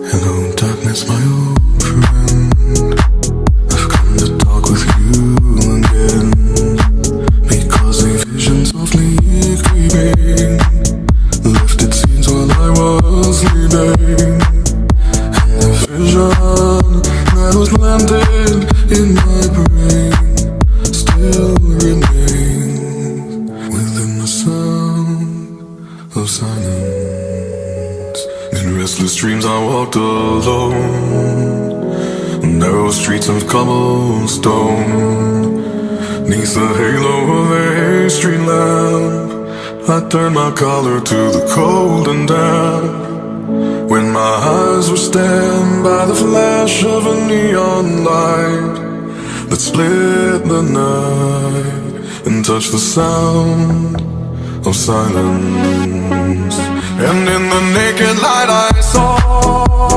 Hello, darkness, my old friend. I've come to talk with you again, because a vision softly creeping left its scenes while I was sleeping. And the vision that was planted in my brain still remains within the sound of silence. In restless dreams I walked alone, narrow streets of cobblestone. 'Neath the halo of a street lamp, I turned my collar to the cold and damp. When my eyes were stabbed by the flash of a neon light that split the night and touched the sound of silence. And in the naked light I saw